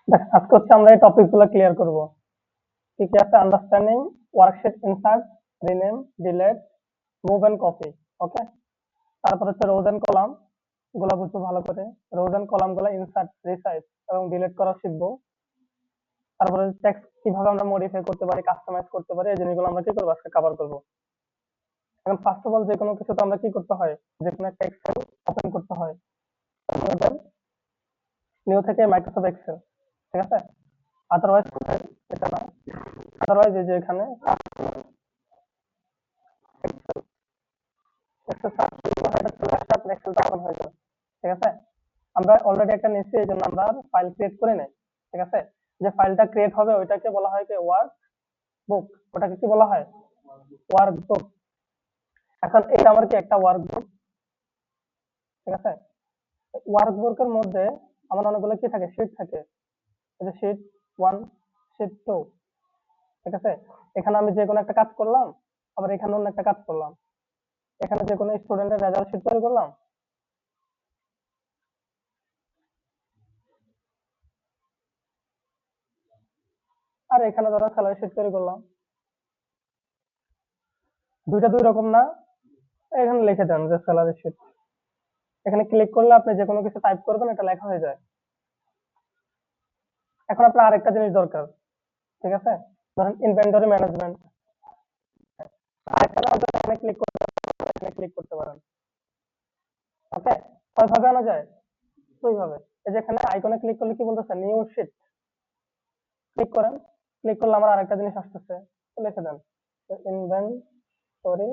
দেখ, আজকে হচ্ছে আমরা এই টপিক গুলো ক্লিয়ার করব। কি কি আছে? Understanding worksheet, insert, rename, delete, move and copy. Okay. তারপর হচ্ছে রোজ এন্ড কলাম, গুলো বুঝবো ভালো করে। রোজ এন্ড কলাম গুলো ইনসার্ট, রিসাইজ এবং ডিলিট করা শিখবো। তারপরে টেক্সট কিভাবে আমরা মডিফাই করতে পারি, কাস্টমাইজ করতে পারি, এই জিনিসগুলো আমরা কি করবো আজকে কভার করবো। এখন ফার্স্ট অফ অল যে কোনো কিছু তো আমরা কি করতে হয়, যে কোনো একটা এক্সেল ওপেন করতে হয়। নিউ থেকে মাইক্রোসফট এক্সেল, ঠিক আছে। আদারওয়াইজ এটা না, আদারওয়াইজ এই যে এখানে এক্সেল সার্চ করলে এটা চলে আসলে আপনার এক্সেলটা ওপেন হয়ে যাবে, ঠিক আছে। আমরা অলরেডি একটা নিচ্ছি, এই জন্য আমরা ফাইল ক্রিয়েট করে নেই, ঠিক আছে। যে ফাইলটা ক্রিয়েট হবে ওইটাকে বলা হয় কি ওয়ার্ক বুক। ওটাকে কি বলা হয়? ওয়ার্ক বুক। এখন এটা আমার কি একটা ওয়ার্ক বুক, ঠিক আছে। ওয়ার্ক বুকের মধ্যে আমার অনেকগুলো কি থাকে, শিট থাকে। এই যে শিট 1, শিট 2, ঠিক আছে। এখানে আমি যে কোনো একটা কাজ করলাম, আবার এখানে অন্য একটা কাজ করলাম। এখানে যে কোনো স্টুডেন্টের রেজাল্ট শিট তৈরি করলাম, আর এখানে ধরো স্যালারি শিট তৈরি করলাম। দুইটা দুই রকম না? এখানে লিখে দেন যে স্যালারি শিট। এখানে ক্লিক করলে আপনি যে কোনো কিছু টাইপ করবেন, এটা লেখা হয়ে যায়। এখন আপনার আরেকটা জিনিস দরকার, ঠিক আছে। ধরেন ইনভেন্টরি ম্যানেজমেন্ট, এখানে ক্লিক করতে এখানে ক্লিক করতে পারেন। ওকে। কয়ভাবে আনা যায়? দুইভাবে। এই যে এখানে আইকনে ক্লিক করলে কি বলতেছে, নিউ শিট। ক্লিক করেন। ক্লিক করলে আমার আরেকটা জিনিস আসতেছে, তো লিখে দেন ইনভেন্টরি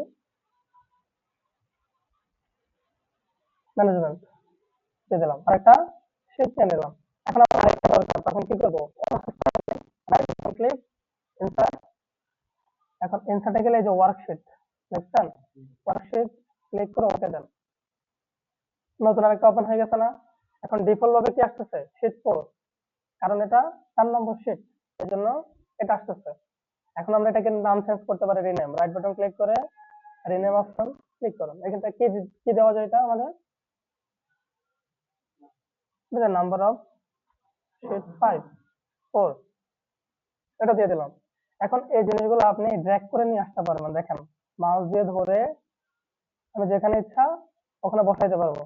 ম্যানেজমেন্ট দিয়ে দিলাম, আরেকটা শিট নিয়ে নিলাম। এখন আমার আরেকটা দরকার, তখন কি করবো? Click, insert. এখন ইনসার্টে গেলে এই যে ওয়ার্কশিট দেখছেন, ওয়ার্কশিট ক্লিক করে ওকে দেন। নতুন আরেকটা ওপেন হয়ে গেছে না? এখন ডিফল্ট ভাবে কি আসতেছে, শিট 4, কারণ এটা 4 নম্বর শিট, এই জন্য এটা আসতেছে। এখন আমরা এটাকে নাম চেঞ্জ করতে পারি, রিনেম। রাইট বাটন ক্লিক করে রিনেম অপশন ক্লিক করুন। এখানটা কি কি দেওয়া যায়, এটা আমাদের নাম্বার অফ শিট 5, 4, এটা দিয়ে দিলাম। এখন এই জিনিসগুলো আপনি ড্র্যাগ করে নিয়ে আসতে পারবেন। দেখেন, মাউস দিয়ে ধরে আমি যেখানে ইচ্ছা ওখানে বসাইতে পারবো।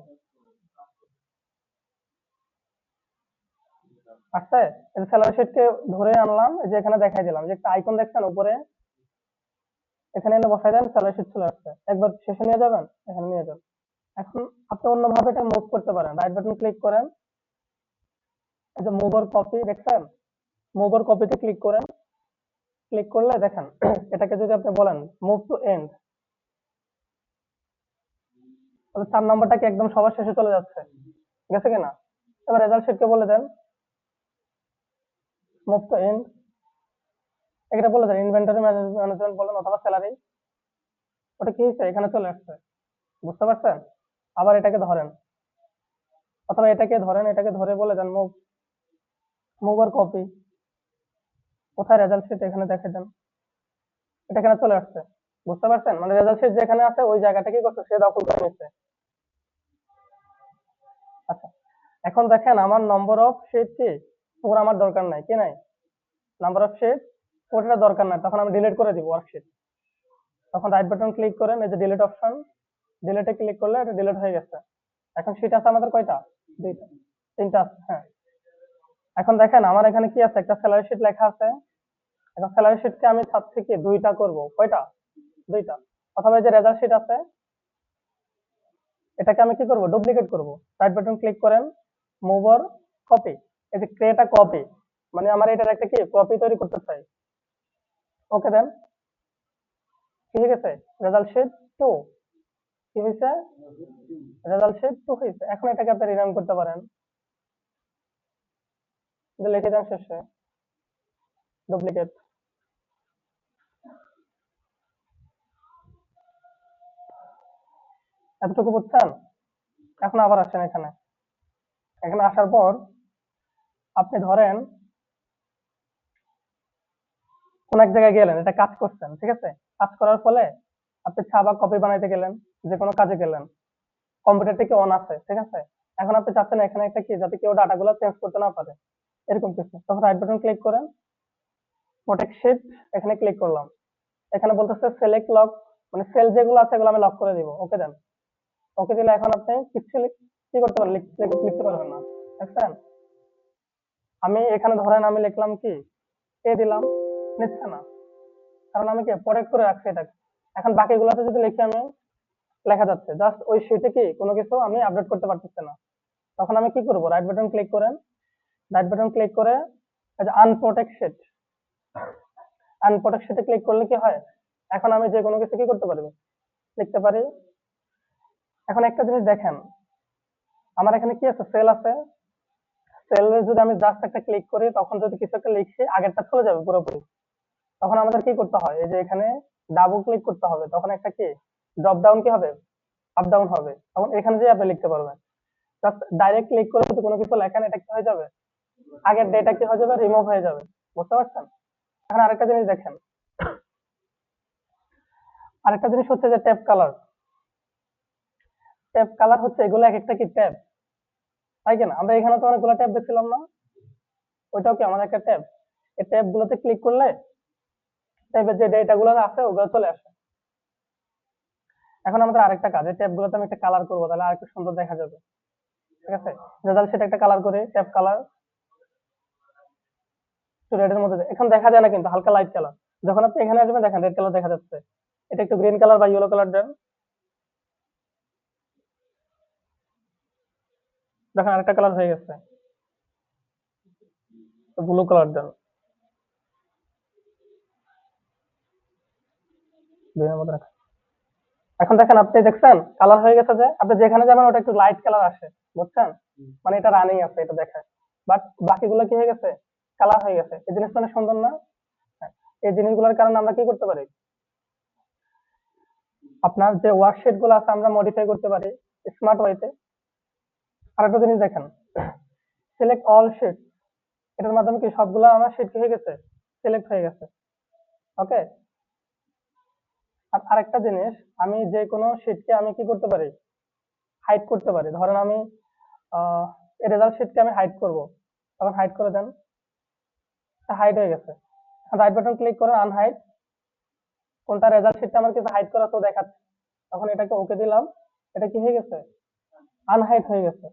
আচ্ছা, এই স্যালারি শিটকে ধরে আনলাম, এই যে এখানে দেখাই দিলাম, যে একটা আইকন দেখছেন উপরে, এখানে এনে বসাই দেন, স্যালারি শিট চলে আসছে। একবার শেষে নিয়ে যাবেন, এখানে নিয়ে যান। এখন আপনি অন্যভাবে এটা মুভ করতে পারেন। রাইট বাটন ক্লিক করেন, এই যে মুভ অর কপি দেখছেন, মুভ অর কপিতে ক্লিক করেন। ক্লিক করলে দেখেন এটাকে যদি আপনি বলেন মুভ টু এন্ড, তাহলে 4 নম্বরটা কি একদম সবার শেষে চলে যাচ্ছে, গেছে কিনা? এবার রেজাল্ট শিটকে বলে দেন মুভ টু এন্ড, এটা বলে দেন ইনভেন্টরি ম্যানেজমেন্ট বলেন, অথবা স্যালারি। ওটা কি হয়েছে, এখানে চলে আসছে, বুঝতে পারছেন? আবার এটাকে ধরেন, অথবা এটাকে ধরেন, এটাকে ধরে বলে দেন মুভ, মুভ আর কপি। কোথায় রেজাল্ট শিট, এখানে দেখে দেন, এটা এখানে চলে আসছে, বুঝতে পারছেন? মানে রেজাল্ট শিট যেখানে আছে ওই জায়গাটা কি করছে, সে দখল করে নিচ্ছে। আচ্ছা, এখন দেখেন আমার নম্বর অফ শিট কি 4, আমার দরকার নাই, কি নাই? নাম্বার অফ শিট 4 টা দরকার নাই, তখন আমি ডিলিট করে দিব ওয়ার্কশিট। তখন রাইট বাটন ক্লিক করেন, এই যে ডিলিট অপশন, ডিলিটে ক্লিক করলে এটা ডিলিট হয়ে গেছে। এখন শিট আছে আমাদের কয়টা? 2টা, 3টা আছে, হ্যাঁ। এখন দেখেন আমার এখানে কি আছে, একটা স্যালারি শিট লেখা আছে। এখন স্যালারি শিটকে আমি চাচ্ছি কি 2টা করব, কয়টা? 2টা। অথবা এই যে রেজাল্ট শিট আছে, এটাকে আমি কি করব, ডুপ্লিকেট করব। রাইট বাটন ক্লিক করেন, মুভ অর কপি, এই যে ক্রিয়েট আ কপি, মানে আমার এটার একটা কি কপি তৈরি করতে চাই। ওকে দেন, কি হয়ে গেছে, রেজাল্ট শিট 2। কি হয়েছে, রেজাল্ট শিট 2 হয়েছে। এখন এটাকে আপনি রিনাম করতে পারেন, যে লিখে দেন শেষে ডুপ্লিকেট। এতটুকু বুঝছেন? এখন আবার আসেন এখানে, এখানে আসার পর আপনি ধরেন কোন এক জায়গায় গেলেন, এটা কাজ করছেন, ঠিক আছে। কাজ করার ফলে আপনি ছাপা কপি বানাইতে গেলেন, যে কোনো কাজে গেলেন, কম্পিউটারটা কি অন আছে, ঠিক আছে। এখন আপনি চাচ্ছেন এখানে একটা কি, যাতে কেউ ডাটাগুলো চেঞ্জ করতে না পারে। এরকম কিছু, তখন রাইট বাটন ক্লিক করেন, প্রোটেক্ট শিট, এখানে ক্লিক করলাম। এখানে বলতেছে সিলেক্ট লক, মানে সেল যেগুলো আছে এগুলো আমি লক করে দিব, ওকে দেন। ওকে দিলে এখন আপনি কিছু কি করতে পারবেন, লিখতে পারবেন না, দেখছেন? আমি এখানে ধরেন আমি লিখলাম কি এ দিলাম, নিচ্ছে না, কারণ আমি কি প্রোটেক্ট করে রাখছি এটাকে। এখন বাকিগুলোতে যদি লিখি আমি, লেখা যাচ্ছে, জাস্ট ওই শিটে কি কোনো কিছু আমি আপডেট করতে পারতেছি না। তখন আমি কি করব, রাইট বাটন ক্লিক করেন, রাইট বাটন ক্লিক করে আনপ্রোটেক্ট শিট, আনপ্রোটেক্ট শিটে ক্লিক করলে কি হয়, এখন আমি যে কোনো কিছু কি করতে পারবো, লিখতে পারি। এখন একটা জিনিস দেখেন, আমার এখানে কি আছে, সেল আছে, সেলে যদি আমি জাস্ট একটা ক্লিক করি, তখন যদি কিছু একটা লিখছি আগেরটা চলে যাবে পুরোপুরি। তখন আমাদের কি করতে হয়, এই যে এখানে ডাবল ক্লিক করতে হবে, তখন একটা কি ড্রপ ডাউন কি হবে, আপ ডাউন হবে, তখন এখানে যে আপনি লিখতে পারবেন। জাস্ট ডাইরেক্ট ক্লিক করে যদি কোনো কিছু লেখেন, এটা কি হয়ে যাবে, আগের ডেটা কি হয়ে যাবে, রিমুভ হয়ে যাবে, বুঝতে পারছেন? এখন আরেকটা জিনিস দেখেন, আরেকটা জিনিস হচ্ছে যে ট্যাব কালার। ট্যাব কালার হচ্ছে এগুলো এক একটা কি ট্যাব, তাই কিনা? আমরা এখানে তো অনেকগুলো ট্যাব দেখছিলাম না, ওইটাও কি আমাদের একটা ট্যাব। এই ট্যাব গুলোতে ক্লিক করলে ট্যাবের যে ডেটা গুলো আছে ওগুলো চলে আসে। এখন আমাদের আরেকটা কাজ, এই ট্যাব গুলোতে আমি একটা কালার করবো, তাহলে আরেকটু সুন্দর দেখা যাবে, ঠিক আছে? রেজাল্ট সেটা একটা কালার করে, ট্যাব কালার রেড এর মধ্যে এখন দেখা যায় না, কিন্তু হালকা লাইট কালার। যখন আপনি এখানে আসবেন দেখেন রেড কালার দেখা যাচ্ছে, এটা একটু গ্রিন কালার বা ইয়েলো কালার দেন, দেখেন আরেকটা কালার হয়ে গেছে, ব্লু কালার দেন, দুইয়ের মধ্যে রাখেন। এখন দেখেন আপনি দেখছেন কালার হয়ে গেছে, যে আপনি যেখানে যাবেন ওটা একটু লাইট কালার আসে, বুঝছেন? মানে এটা রানিং আছে, এটা দেখায়। বাট বাকিগুলো কি হয়ে গেছে, কালার হয়ে গেছে। এই জিনিসটা অনেক সুন্দর না? হ্যাঁ। এই জিনিসগুলোর কারণে আমরা কি করতে পারি, আপনার যে ওয়ার্কশিট গুলো আছে আমরা মডিফাই করতে পারি স্মার্ট ওয়েতে। আরেকটা জিনিস দেখেন, সিলেক্ট অল শিট, এটার মাধ্যমে কি সবগুলো আমার শিট কি হয়ে গেছে, সিলেক্ট হয়ে গেছে, ওকে। আর আরেকটা জিনিস, আমি যে কোনো শিটকে আমি কি করতে পারি, হাইড করতে পারি। ধরেন আমি এই রেজাল্ট শিটকে আমি হাইড করব, তখন হাইড করে দেন, হাইড হয়ে গেছে। রাইট বাটন ক্লিক করে আনহাইড, কোনটা রেজাল্ট শিটটা আমার কিছু হাইড করা তো দেখাচ্ছে, তখন এটাকে ওকে দিলাম, এটা কি হয়ে গেছে, আনহাইড হয়ে গেছে।